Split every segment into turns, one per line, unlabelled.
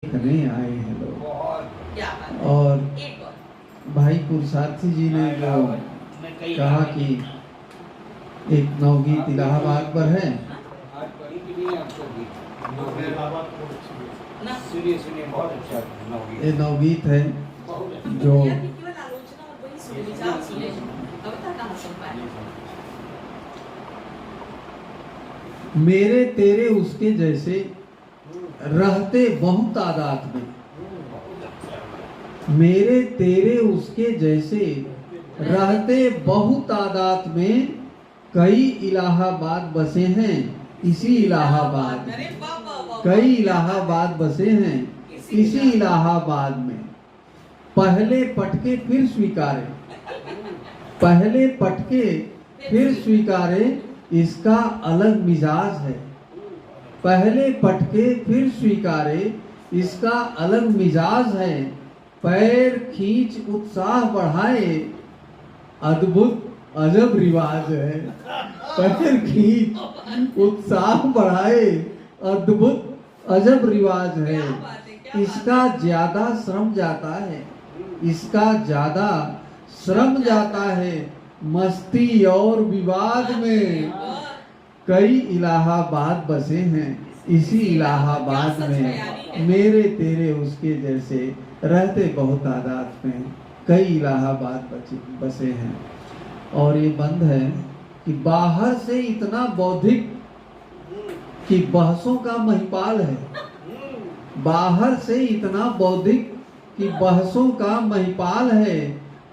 करने आए हैं लोग।
क्या बात है।
और
एक और
भाई पुरुषार्थी जी ने जो कहा कि एक नवगीत इलाहाबाद पर है,
ना
बहुत अच्छा
ये नवगीत है जो
यार की केवल आलोचना और वही सुन विचार सुने अब तक कहाँ सुन पाए।
मेरे तेरे उसके जैसे रहते बहु तादाद में, मेरे तेरे उसके जैसे रहते बहु तादाद में कई इलाहाबाद बसे हैं इसी इलाहाबाद में,
अरे वाह वाह वाह।
कई इलाहाबाद बसे हैं इसी इलाहाबाद में। पहले पटके फिर स्वीकारे, पहले पटके फिर स्वीकारे इसका अलग मिजाज है। पहले पटके फिर स्वीकारे इसका अलग मिजाज है। पैर खींच उत्साह बढ़ाए अद्भुत अजब रिवाज है। पैर खींच उत्साह बढ़ाए अद्भुत अजब रिवाज है। इसका ज्यादा श्रम जाता है, इसका ज्यादा श्रम जाता है मस्ती और विवाद में। कई इलाहाबाद बसे हैं इसी इलाहाबाद में, मेरे तेरे उसके जैसे रहते बहुत तादाद में कई इलाहाबाद बसे हैं। और ये बंद है कि बाहर से इतना बौद्धिक कि बहसों का महिपाल है, बाहर से इतना बौद्धिक कि बहसों का महिपाल है।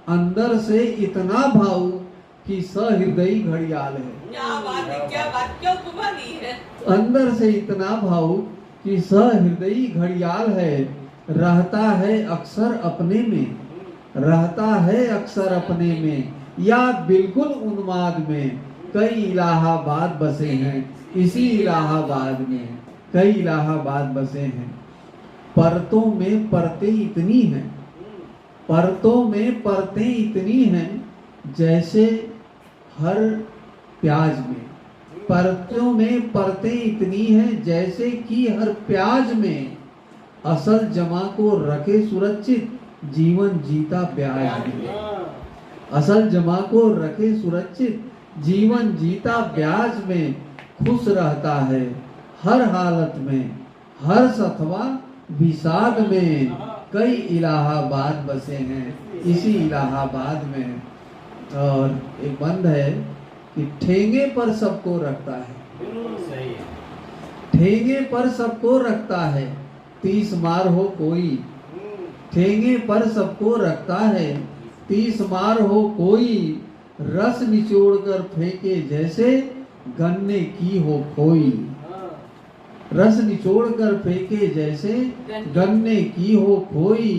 अंदर से इतना भावुक कि सहृदयी घड़ियाल है।
क्या बात है, क्या बात, क्यों कुमारी है।
अंदर से इतना भावुक कि सहृदयी घड़ियाल है। रहता है अक्सर अपने में, रहता है अक्सर अपने में या बिल्कुल उन्माद में। कई इलाहाबाद बसे हैं इसी इलाहाबाद में, कई इलाहाबाद बसे हैं। परतों में परतें इतनी हैं, परतों में परतें इतनी हैं जैसे हर प्याज में। परतों में परतें इतनी हैं जैसे कि हर प्याज में। असल जमा को रखे सुरक्षित जीवन जीता ब्याज में। असल जमा को रखे सुरक्षित जीवन जीता ब्याज में। खुश रहता है हर हालत में, हर्ष अथवा विषाद में। कई इलाहाबाद बसे हैं इसी इलाहाबाद में। और एक बंद है कि ठेंगे पर सबको रखता है, ठेंगे पर सबको रखता है 30 मार हो कोई। ठेंगे पर सबको रखता है 30 मार हो कोई। रस निचोड़ कर फेंके जैसे गन्ने की हो खोई। रस निचोड़ कर फेंके जैसे गन्ने की हो खोई।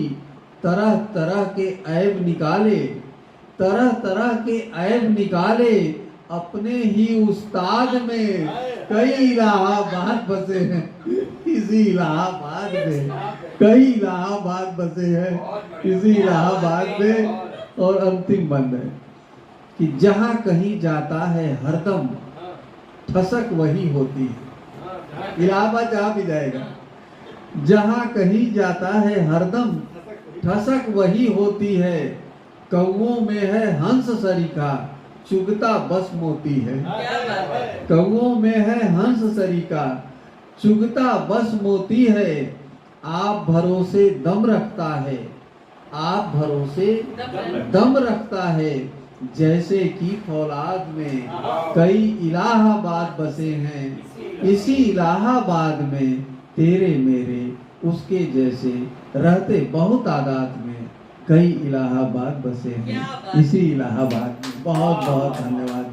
तरह तरह के ऐब निकाले, तरह तरह के ऐब निकाले अपने ही उस्ताद में। कई इलाहाबाद बसे हैं इसी इलाहाबाद में, कई इलाहाबाद बसे हैं इसी इलाहाबाद में। और अंतिम बंद है कि जहां कहीं जाता है हरदम ठसक वही होती है। इलाहाबाद जहां भी जाएगा, जहां कहीं जाता है हरदम ठसक वही होती है। कौओं में है हंस सरीखा चुगता बस मोती है। कौओं में है हंस सरीखा चुगता बस मोती है। आप भरोसे दम रखता है, आप भरोसे दम रखता है जैसे कि फौलाद में। कई इलाहाबाद बसे हैं इसी इलाहाबाद में। तेरे मेरे उसके जैसे रहते बहुत तादाद में कई इलाहाबाद बसे हैं इसी इलाहाबाद में। बहुत बहुत धन्यवाद।